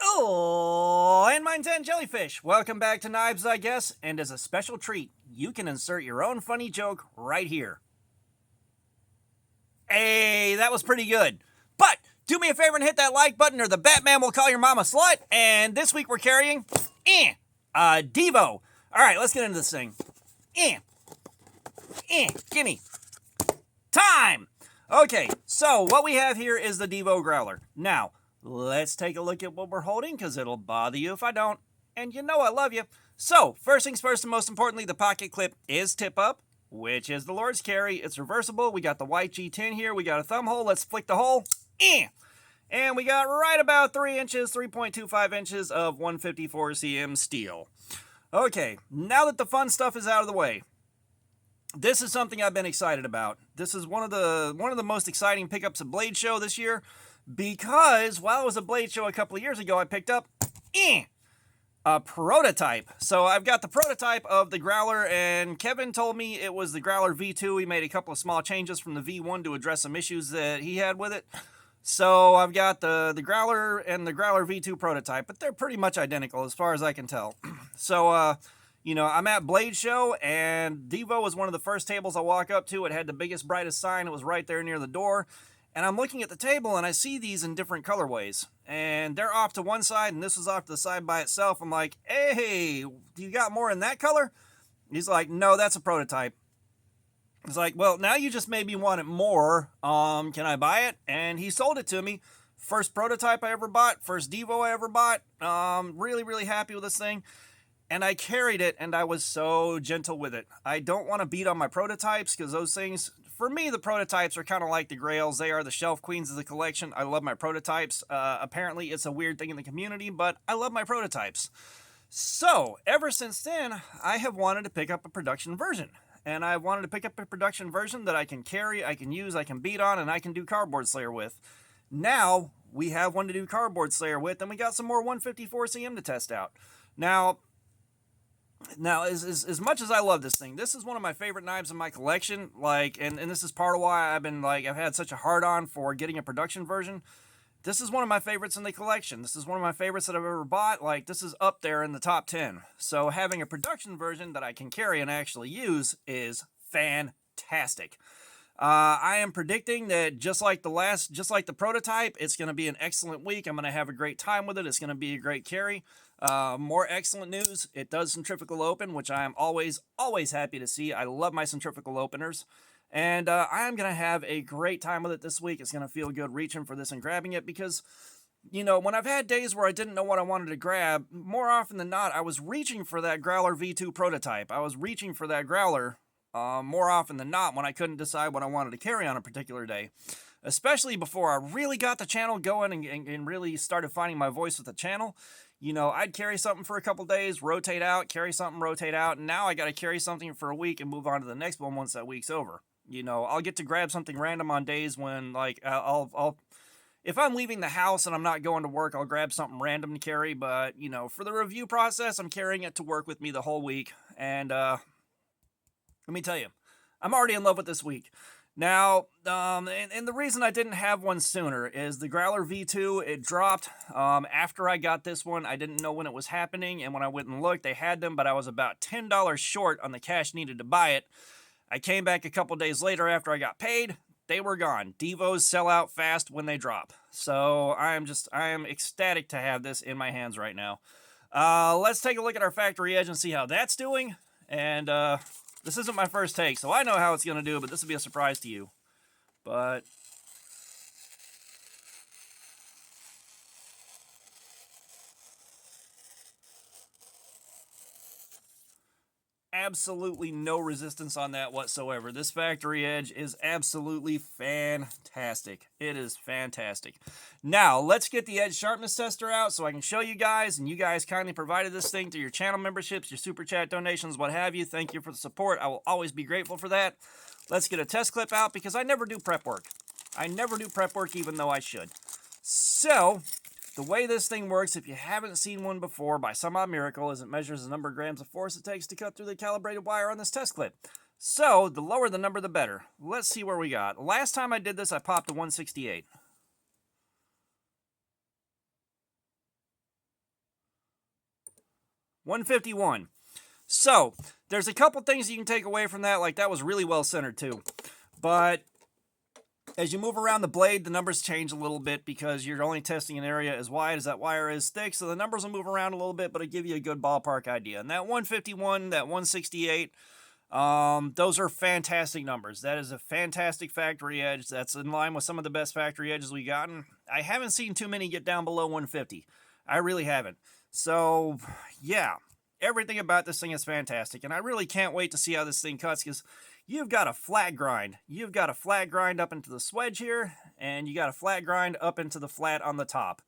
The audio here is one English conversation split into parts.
Oh, and mine's and jellyfish. Welcome back to Knives, I guess. And as a special treat, you can insert your own funny joke right here. Hey, that was pretty good. But do me a favor and hit that like button, or the Batman will call your mom a slut. And this week we're carrying Divo. All right, let's get into this thing. Gimme. Time. Okay, so what we have here is the Divo Growler. Now, let's take a look at what we're holding, because it'll bother you if I don't. And you know I love you. So, first things first, and most importantly, the pocket clip is tip up, which is the Lord's carry. It's reversible. We got the white G10 here. We got a thumb hole. Let's flick the hole. And we got right about 3 inches, 3.25 inches of 154 cm steel. Okay, now that the fun stuff is out of the way, this is something I've been excited about. This is one of the most exciting pickups at Blade Show this year, because while it was a Blade Show a couple of years ago, I picked up a prototype. So I've got the prototype of the Growler, and Kevin told me it was the Growler V2. He made a couple of small changes from the V1 to address some issues that he had with it. So I've got the Growler and the Growler V2 prototype, but they're pretty much identical as far as I can tell. So, you know, I'm at Blade Show, and Divo was one of the first tables I walk up to. It had the biggest, brightest sign. It was right there near the door. And I'm looking at the table, and I see these in different colorways. And they're off to one side, and this is off to the side by itself. I'm like, hey, you got more in that color? He's like, no, that's a prototype. He's like, well, now you just made me want it more. Can I buy it? And he sold it to me. First prototype I ever bought. First Divo I ever bought. Really, really happy with this thing. And I carried it, and I was so gentle with it. I don't want to beat on my prototypes, because those things, for me, the prototypes are kind of like the grails. They are the shelf queens of the collection. I love my prototypes. Apparently, it's a weird thing in the community, but I love my prototypes. So, ever since then, I have wanted to pick up a production version. And I wanted to pick up a production version that I can carry, I can use, I can beat on, and I can do Cardboard Slayer with. Now, we have one to do Cardboard Slayer with, and we got some more 154 cm to test out. Now, as much as I love this thing, this is one of my favorite knives in my collection. Like, and this is part of why I've had such a hard-on for getting a production version. This is one of my favorites in the collection. This is one of my favorites that I've ever bought. Like, this is up there in the top 10. So having a production version that I can carry and actually use is fantastic. I am predicting that just like the prototype, it's going to be an excellent week. I'm going to have a great time with it. It's going to be a great carry. More excellent news. It does centrifugal open, which I am always happy to see. I love my centrifugal openers. And I am going to have a great time with it this week. It's going to feel good reaching for this and grabbing it, because, you know, when I've had days where I didn't know what I wanted to grab, more often than not, I was reaching for that Growler V2 prototype. I was reaching for that Growler more often than not when I couldn't decide what I wanted to carry on a particular day. Especially before I really got the channel going and really started finding my voice with the channel. You know, I'd carry something for a couple days, rotate out, carry something, rotate out, and now I got to carry something for a week and move on to the next one once that week's over. You know, I'll get to grab something random on days when, like, I'll if I'm leaving the house and I'm not going to work, I'll grab something random to carry. But, you know, for the review process, I'm carrying it to work with me the whole week. And let me tell you, I'm already in love with this week. Now, and the reason I didn't have one sooner is the Growler V2, it dropped after I got this one. I didn't know when it was happening, and when I went and looked, they had them, but I was about $10 short on the cash needed to buy it. I came back a couple days later after I got paid. They were gone. Divos sell out fast when they drop. So I am ecstatic to have this in my hands right now. Let's take a look at our factory edge and see how that's doing. And this isn't my first take, so I know how it's going to do, but this will be a surprise to you. But absolutely no resistance on that whatsoever. This factory edge is absolutely fantastic. It is fantastic. Now, let's get the edge sharpness tester out so I can show you guys, and you guys kindly provided this thing through your channel memberships, your super chat donations, what have you. Thank you for the support. I will always be grateful for that. Let's get a test clip out, because I never do prep work. I never do prep work even though I should. So, the way this thing works, if you haven't seen one before, by some odd miracle, is it measures the number of grams of force it takes to cut through the calibrated wire on this test clip. So, the lower the number, the better. Let's see where we got. Last time I did this, I popped a 168. 151. So, there's a couple things you can take away from that, like that was really well centered too. But as you move around the blade, the numbers change a little bit because you're only testing an area as wide as that wire is thick, so the numbers will move around a little bit, but it'll give you a good ballpark idea. And that 151, that 168, those are fantastic numbers. That is a fantastic factory edge. That's in line with some of the best factory edges we've gotten. I haven't seen too many get down below 150. I really haven't. So, yeah, everything about this thing is fantastic, and I really can't wait to see how this thing cuts, because you've got a flat grind. You've got a flat grind up into the swedge here, and you got a flat grind up into the flat on the top.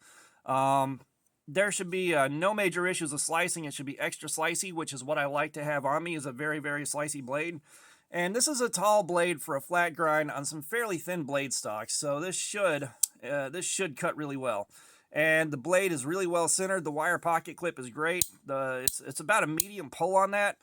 There should be no major issues with slicing. It should be extra slicey, which is what I like to have on me, is a very, very slicey blade. And this is a tall blade for a flat grind on some fairly thin blade stock, so this should cut really well. And the blade is really well centered. The wire pocket clip is great. It's about a medium pull on that,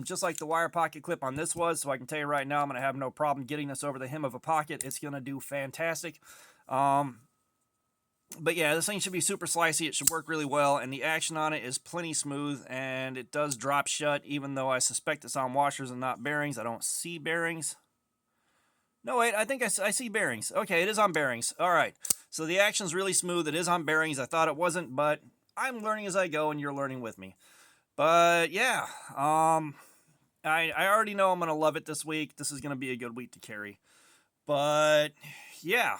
just like the wire pocket clip on this was. So I can tell you right now, I'm going to have no problem getting this over the hem of a pocket. It's going to do fantastic. But yeah, this thing should be super slicey. It should work really well, and the action on it is plenty smooth, and it does drop shut, even though I suspect it's on washers and not bearings. I don't see bearings. No, wait, I think I see bearings. Okay, it is on bearings. All right, so the action's really smooth. It is on bearings. I thought it wasn't, but I'm learning as I go, and you're learning with me. But yeah, I already know I'm going to love it this week. This is going to be a good week to carry. But yeah,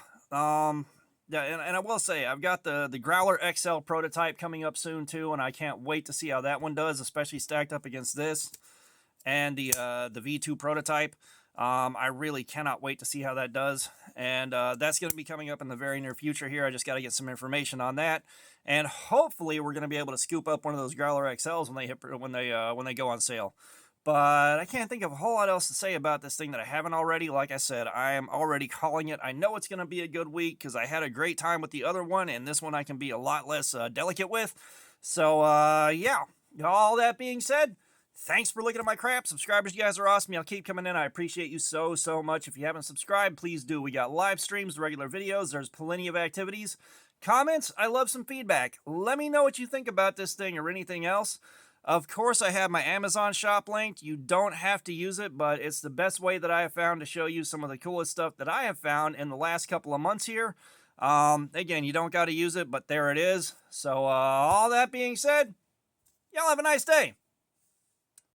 yeah, and I will say, I've got the Growler XL prototype coming up soon too, and I can't wait to see how that one does, especially stacked up against this and the V2 prototype. I really cannot wait to see how that does, and that's going to be coming up in the very near future here. I just got to get some information on that, and hopefully we're going to be able to scoop up one of those Growler XLs when they go on sale. But I can't think of a whole lot else to say about this thing that I haven't already. Like I said, I am already calling it. I know it's going to be a good week because I had a great time with the other one, and this one I can be a lot less delicate with. So, yeah, all that being said, thanks for looking at my crap. Subscribers, you guys are awesome. Y'all keep coming in. I appreciate you so, so much. If you haven't subscribed, please do. We got live streams, regular videos. There's plenty of activities. Comments, I love some feedback. Let me know what you think about this thing or anything else. Of course, I have my Amazon shop linked. You don't have to use it, but it's the best way that I have found to show you some of the coolest stuff that I have found in the last couple of months here. Again, you don't got to use it, but there it is. So, all that being said, y'all have a nice day.